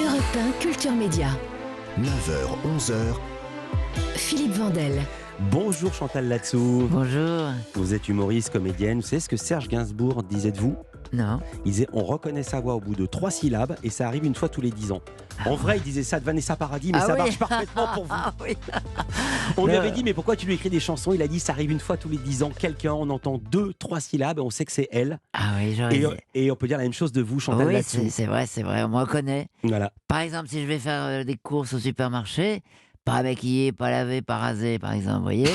Europe 1 Culture Média. 9h, 11h. Philippe Vandel. Bonjour Chantal Latsou. Bonjour. Vous êtes humoriste, comédienne. Vous savez ce que Serge Gainsbourg disait de vous ? Non. Il disait on reconnaît sa voix au bout de 3 syllabes et ça arrive une fois tous les 10 ans. En vrai, il disait ça de Vanessa Paradis, mais ça marche parfaitement pour vous. Oui. On lui avait dit mais pourquoi tu lui écris des chansons ? Il a dit ça arrive une fois tous les 10 ans. Quelqu'un, on entend 2-3 syllabes et on sait que c'est elle. Ah oui, j'aurais Et on peut dire la même chose de vous, Chantal Oui, Latsou. c'est vrai, on me reconnaît. Voilà. Par exemple, si je vais faire des courses au supermarché, pas maquillé, pas lavé, pas rasé, par exemple, vous voyez,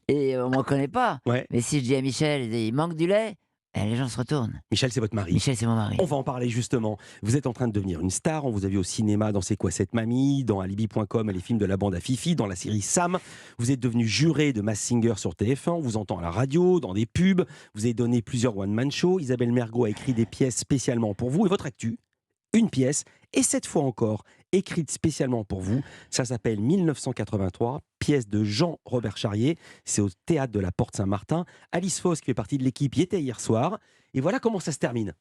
et on me reconnaît pas. Ouais. Mais si je dis à Michel, il manque du lait, les gens se retournent. Michel, c'est votre mari. Michel, c'est mon mari. On va en parler justement. Vous êtes en train de devenir une star. On vous a vu au cinéma dans C'est quoi cette mamie, dans Alibi.com, les films de la bande à Fifi, dans la série Sam. Vous êtes devenu juré de Masked Singer sur TF1. On vous entend à la radio, dans des pubs. Vous avez donné plusieurs one-man shows. Isabelle Mergo a écrit des pièces spécialement pour vous. Et votre actu, une pièce, et cette fois encore, écrite spécialement pour vous. Ça s'appelle 1983, pièce de Jean-Robert Charrier. C'est au théâtre de la Porte Saint-Martin. Alice Foss, qui fait partie de l'équipe, y était hier soir. Et voilà comment ça se termine.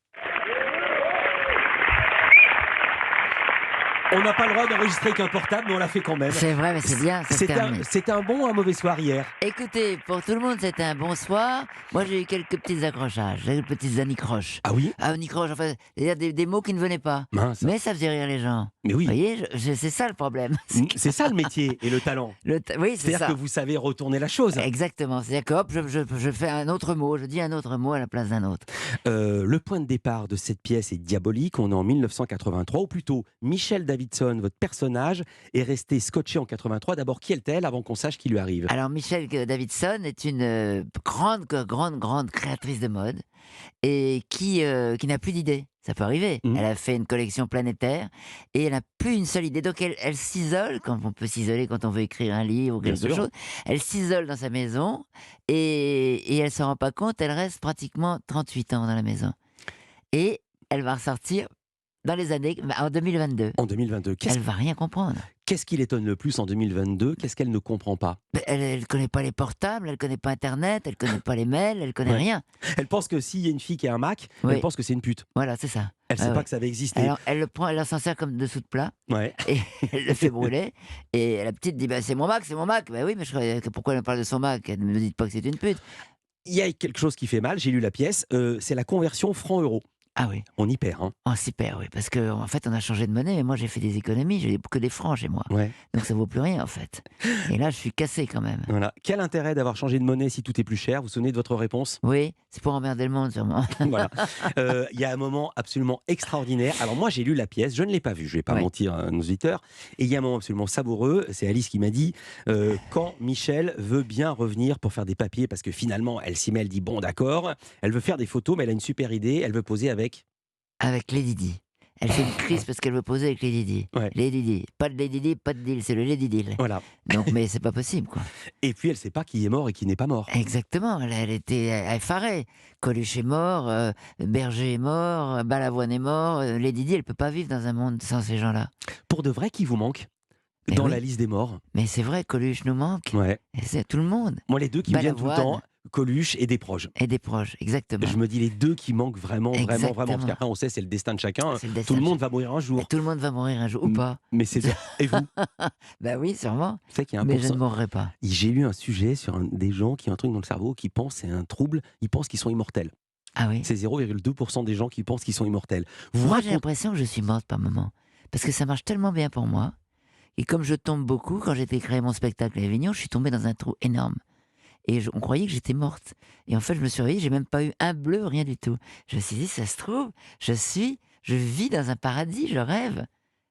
On n'a pas le droit d'enregistrer qu'un portable, mais on l'a fait quand même. C'est vrai, mais c'est bien, ça se termine. C'était un bon ou un mauvais soir hier ? Écoutez, pour tout le monde, c'était un bon soir. Moi, j'ai eu quelques petits accrochages, quelques petites anicroches. Ah oui ? Anicroches, enfin, c'est-à-dire des mots qui ne venaient pas. Mince. Mais ça faisait rire les gens. Mais oui. Vous voyez, c'est ça le problème. C'est ça le métier et le talent. Oui, c'est C'est-à-dire ça. que vous savez retourner la chose. Exactement. C'est-à-dire que hop, je fais un autre mot, je dis un autre mot à la place d'un autre. Le point de départ de cette pièce est diabolique. On est en 1983, ou plutôt Michelle Davidson, votre personnage, est resté scotché en 83. D'abord, qui est-elle avant qu'on sache qui lui arrive ? Alors, Michelle Davidson est une grande créatrice de mode et qui n'a plus d'idées. Ça peut arriver. Elle a fait une collection planétaire et elle n'a plus une seule idée. Donc elle s'isole, comme on peut s'isoler quand on veut écrire un livre ou quelque chose. Elle s'isole dans sa maison et elle ne se rend pas compte. Elle reste pratiquement 38 ans dans la maison. Et elle va ressortir dans les années, en 2022. En 2022. Elle ne va rien comprendre. Qu'est-ce qui l'étonne le plus en 2022 ? Qu'est-ce qu'elle ne comprend pas ? Elle ne connaît pas les portables, elle ne connaît pas Internet, elle ne connaît pas les mails, elle ne connaît rien. Elle pense que s'il y a une fille qui a un Mac, Oui. elle pense que c'est une pute. Voilà, c'est ça. Elle ne sait pas que ça avait existé. Alors, elle le prend, elle s'en sert comme dessous de plat, Ouais. et elle le fait brûler. Et la petite dit c'est mon Mac, c'est mon Mac. Oui, mais pourquoi elle me parle de son Mac ? Elle ne me dit pas que c'est une pute. Il y a quelque chose qui fait mal, j'ai lu la pièce, c'est la conversion franc-euro. Ah oui. On y perd, hein. On s'y perd, oui, parce qu'en fait, on a changé de monnaie, mais moi, j'ai fait des économies, j'ai que des francs chez moi. Ouais. Donc, ça vaut plus rien, en fait. Et là, je suis cassé, quand même. Voilà. Quel intérêt d'avoir changé de monnaie si tout est plus cher ? Vous vous souvenez de votre réponse ? Oui, c'est pour emmerder le monde, sûrement. Voilà. Il y a un moment absolument extraordinaire. Alors moi, j'ai lu la pièce, je ne l'ai pas vue, je ne vais pas mentir à nos auditeurs. Et il y a un moment absolument savoureux, c'est Alice qui m'a dit, quand Michel veut bien revenir pour faire des papiers, parce que finalement, elle s'y met, elle dit, bon d'accord, elle veut faire des photos, mais elle a une super idée, elle veut poser avec... Avec Lady Di. Elle fait une crise parce qu'elle veut poser avec Lady Di. Ouais. Lady Di. Pas de Lady Di, pas de deal, c'est le Lady Deal. Voilà. Donc, mais c'est pas possible, quoi. Et puis elle ne sait pas qui est mort et qui n'est pas mort. Exactement, elle était effarée. Coluche est mort, Berger est mort, Balavoine est mort. Lady Di, elle peut pas vivre dans un monde sans ces gens-là. Pour de vrai, qui vous manque Mais dans oui. la liste des morts ? Mais c'est vrai, Coluche nous manque. Ouais. Et c'est tout le monde. Moi, les deux qui me viennent tout le Balavoine. temps, Coluche et des proches. Et des proches, exactement. Je me dis les deux qui manquent vraiment, Exactement. parce qu'après on sait c'est le destin de chacun. C'est le destin Tout le de monde va mourir un Mais jour. tout le monde va mourir un jour, ou pas. Mais c'est et vous Ben oui, sûrement. Vous savez qu'il y a un Mais je ne pourcent- mourrai pas. J'ai lu un sujet sur des gens qui ont un truc dans le cerveau qui pensent c'est un trouble, ils pensent qu'ils sont immortels. Ah oui. C'est 0,2% des gens qui pensent qu'ils sont immortels. Vous Moi, j'ai racontez- l'impression que je suis morte par moment. Parce que ça marche tellement bien pour moi. Et comme je tombe beaucoup, quand j'ai créé mon spectacle à Avignon, je suis tombée dans un trou énorme. Et on croyait que j'étais morte. Et en fait, je me suis réveillée, j'ai même pas eu un bleu, rien du tout. Je me suis dit, ça se trouve, je vis dans un paradis, je rêve.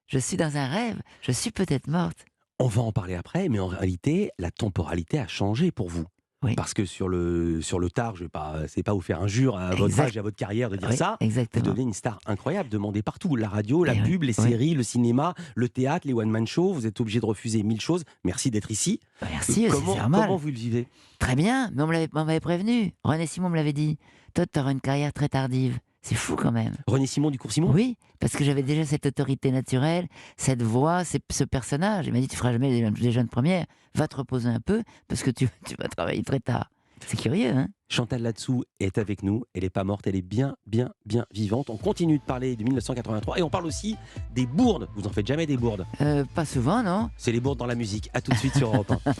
Je suis dans un rêve, je suis peut-être morte. On va en parler après, mais en réalité, la temporalité a changé pour vous. Oui. Parce que sur le tard, c'est pas vous faire injure à votre âge et à votre carrière de dire Oui, ça. exactement. Vous devenez une star incroyable, demandée partout. La radio, la Et pub, oui, les oui. séries, le cinéma, le théâtre, les one-man shows. Vous êtes obligé de refuser 1000 choses. Merci d'être ici. Merci, c'est normal. Comment vous le vivez ? Très bien, mais on m'avait prévenu. René Simon me l'avait dit. Toi, tu auras une carrière très tardive. C'est fou quand même. René Simon du Cours Simon ? Oui, parce que j'avais déjà cette autorité naturelle, cette voix, ce personnage. Il m'a dit, tu feras jamais des jeunes premières, va te reposer un peu, parce que tu vas travailler très tard. C'est curieux, hein? Chantal Latsou est avec nous, elle n'est pas morte, elle est bien vivante. On continue de parler de 1983 et on parle aussi des bourdes. Vous en faites jamais des bourdes? Pas souvent, non? C'est les bourdes dans la musique. À tout de suite sur Europe 1.